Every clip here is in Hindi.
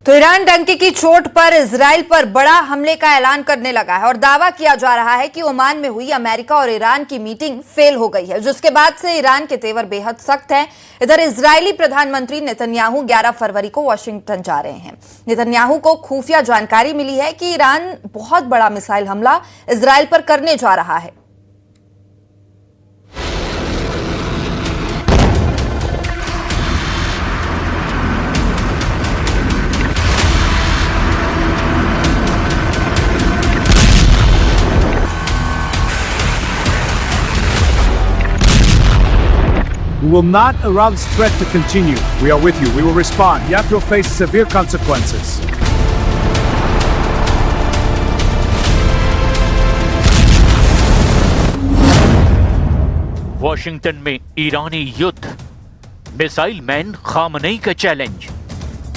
तो ईरान डंके की चोट पर इजराइल पर बड़ा हमले का ऐलान करने लगा है और दावा किया जा रहा है कि ओमान में हुई अमेरिका और ईरान की मीटिंग फेल हो गई है, जिसके बाद से ईरान के तेवर बेहद सख्त हैं। इधर इजरायली प्रधानमंत्री नेतन्याहू 11 फरवरी को वॉशिंगटन जा रहे हैं। नेतन्याहू को खुफिया जानकारी मिली है कि ईरान बहुत बड़ा मिसाइल हमला इजराइल पर करने जा रहा है। We will not allow this threat to continue. We are with you. We will respond. You have to face severe consequences. Washington में ईरानी युद्ध, मिसाइल मैन खामनेई का चैलेंज।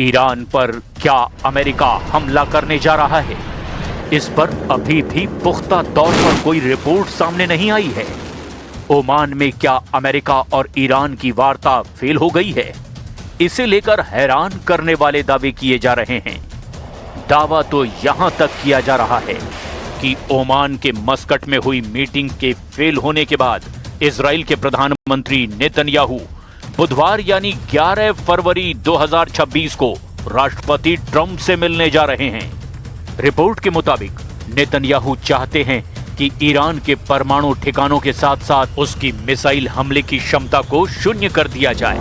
ईरान पर क्या अमेरिका हमला करने जा रहा है? इस पर अभी भी पुख्ता तौर पर कोई रिपोर्ट सामने नहीं आई है। ओमान में क्या अमेरिका और ईरान की वार्ता फेल हो गई है? इसे लेकर हैरान करने वाले दावे किए जा रहे हैं। दावा तो यहां तक किया जा रहा है कि ओमान के मस्कट में हुई मीटिंग के फेल होने के बाद इजराइल के प्रधानमंत्री नेतन्याहू बुधवार यानी 11 फरवरी 2026 को राष्ट्रपति ट्रंप से मिलने जा रहे हैं। रिपोर्ट के मुताबिक नेतन्याहू चाहते हैं कि ईरान के परमाणु ठिकानों के साथ साथ उसकी मिसाइल हमले की क्षमता को शून्य कर दिया जाए।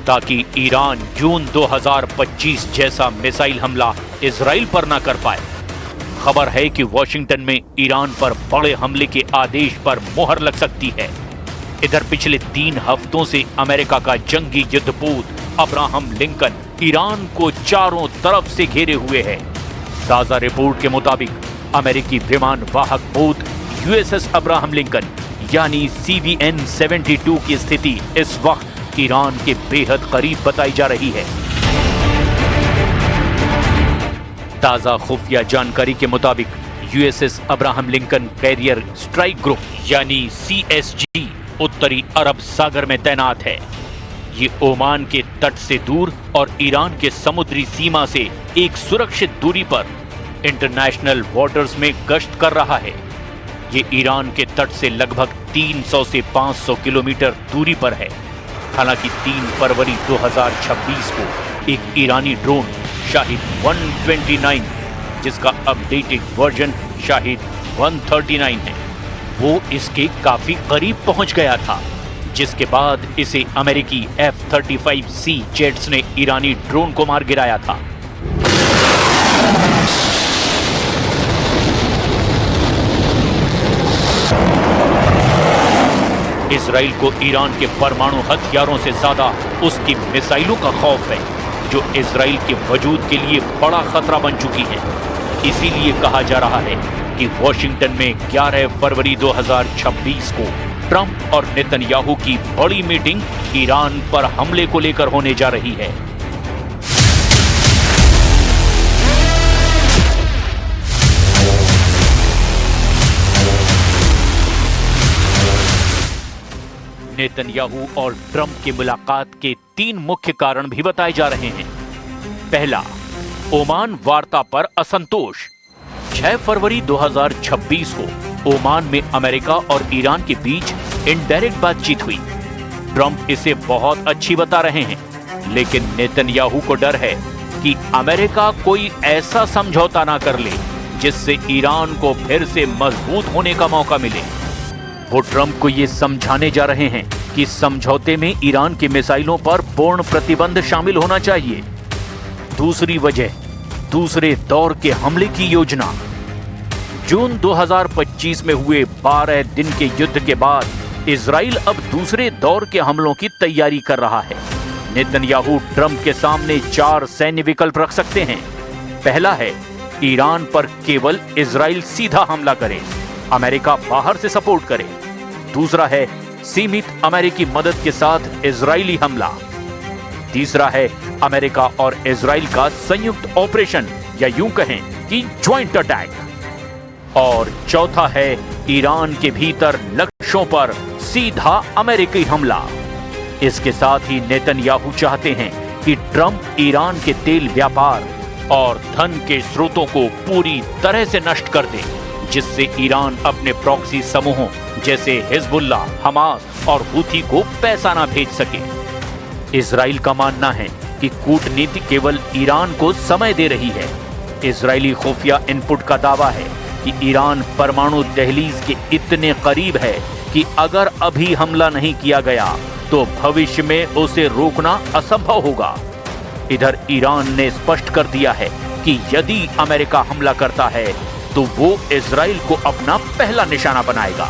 ताकि ईरान जून 2025 जैसा मिसाइल हमला इजराइल पर न कर पाए। खबर है कि वॉशिंगटन में ईरान पर बड़े हमले के आदेश पर मोहर लग सकती है। इधर पिछले 3 हफ्तों से अमेरिका का जंगी युद्धपोत अब्राहम लिंकन ईरान को चारों तरफ से घेरे हुए है। ताजा रिपोर्ट के मुताबिक अमेरिकी विमान वाहक पोत यूएसएस अब्राहम लिंकन यानी CVN-72 की स्थिति इस वक्त ईरान के बेहद करीब बताई जा रही है। ताजा खुफिया जानकारी के मुताबिक USS Abraham Lincoln carrier strike group यानी CSG उत्तरी अरब सागर में तैनात है। ये ओमान के तट से दूर और ईरान के समुद्री सीमा से एक सुरक्षित दूरी पर इंटरनेशनल वाटर्स में गश्त कर रहा है। ये ईरान के तट से लगभग 300 से 500 किलोमीटर दूरी पर है। हालांकि 3 फरवरी 2026 को एक ईरानी ड्रोन शाहिद 129 जिसका अपडेटेड वर्जन शाहिद 139 है, वो इसके काफी करीब पहुंच गया था, जिसके बाद इसे अमेरिकी F-35C जेट्स ने ईरानी ड्रोन को मार गिराया था। इजराइल को ईरान के परमाणु हथियारों से ज्यादा उसकी मिसाइलों का खौफ है, जो इजराइल के वजूद के लिए बड़ा खतरा बन चुकी है। इसीलिए कहा जा रहा है कि वॉशिंगटन में 11 फरवरी 2026 को ट्रंप और नेतन्याहू की बड़ी मीटिंग ईरान पर हमले को लेकर होने जा रही है। नेतन्याहू और ट्रंप की मुलाकात के 3 मुख्य कारण भी बताए जा रहे हैं। पहला, ओमान वार्ता पर असंतोष। 6 फरवरी 2026 को ओमान में अमेरिका और ईरान के बीच इनडायरेक्ट बातचीत हुई। ट्रंप इसे बहुत अच्छी बता रहे हैं, लेकिन नेतन्याहू को डर है कि अमेरिका कोई ऐसा समझौता ना कर ले जिससे ईरान को फिर से मजबूत होने का मौका मिले। वो ट्रंप को ये समझाने जा रहे हैं कि समझौते में ईरान की मिसाइलों पर पूर्ण प्रतिबंध शामिल होना चाहिए। दूसरी वजह, दूसरे दौर के हमले की योजना। जून 2025 में हुए 12 दिन के युद्ध के बाद इजराइल अब दूसरे दौर के हमलों की तैयारी कर रहा है। नेतन्याहू ट्रंप के सामने 4 सैन्य विकल्प रख सकते हैं। पहला है, ईरान पर केवल इजराइल सीधा हमला करे, अमेरिका बाहर से सपोर्ट करे। दूसरा है, सीमित अमेरिकी मदद के साथ इजरायली हमला। तीसरा है अमेरिका और इजराइल का संयुक्त ऑपरेशन या यूं कहें कि ज्वाइंट अटैक। और चौथा है ईरान के भीतर लक्ष्यों पर सीधा अमेरिकी हमला। इसके साथ ही नेतन्याहू चाहते हैं कि ट्रंप ईरान के तेल व्यापार और धन के स्रोतों को पूरी तरह से नष्ट कर दे, जिससे ईरान अपने प्रॉक्सी समूहों जैसे हिजबुल्लाह, हमास और हूथी को पैसा ना भेज सके। इजराइल का मानना है कि कूटनीति केवल ईरान को समय दे रही है। इजरायली खुफिया इनपुट का दावा है कि ईरान परमाणु दहलीज के इतने करीब है कि अगर अभी हमला नहीं किया गया तो भविष्य में उसे रोकना असंभव होगा। इधर ईरान ने स्पष्ट कर दिया है कि यदि अमेरिका हमला करता है तो वो इजराइल को अपना पहला निशाना बनाएगा।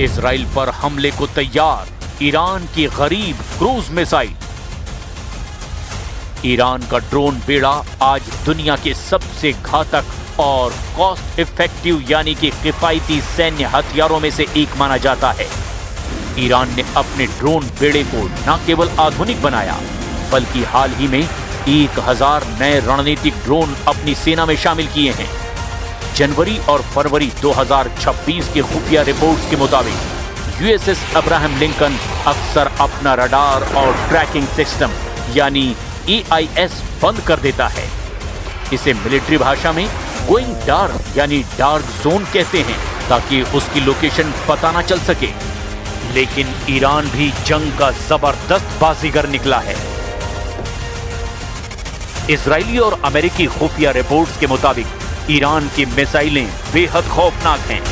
इजराइल पर हमले को तैयार ईरान की गरीब क्रूज मिसाइल। ईरान का ड्रोन बेड़ा आज दुनिया के सबसे घातक और कॉस्ट इफेक्टिव यानी कि किफायती सैन्य हथियारों में से एक माना जाता है। ईरान ने अपने ड्रोन बेड़े को न केवल आधुनिक बनाया बल्कि हाल ही में 1000 नए रणनीतिक ड्रोन अपनी सेना में शामिल किए हैं। जनवरी और फरवरी 2026 के खुफिया रिपोर्ट्स के मुताबिक यूएसएस अब्राहम लिंकन अक्सर अपना रडार और ट्रैकिंग सिस्टम यानी EIS बंद कर देता है। इसे मिलिट्री भाषा में गोइंग डार्क यानी डार्क जोन कहते हैं ताकि उसकी लोकेशन पता ना चल सके। लेकिन ईरान भी जंग का जबरदस्त बाजीगर निकला है। इजरायली और अमेरिकी खुफिया रिपोर्ट्स के मुताबिक ईरान की मिसाइलें बेहद खौफनाक हैं।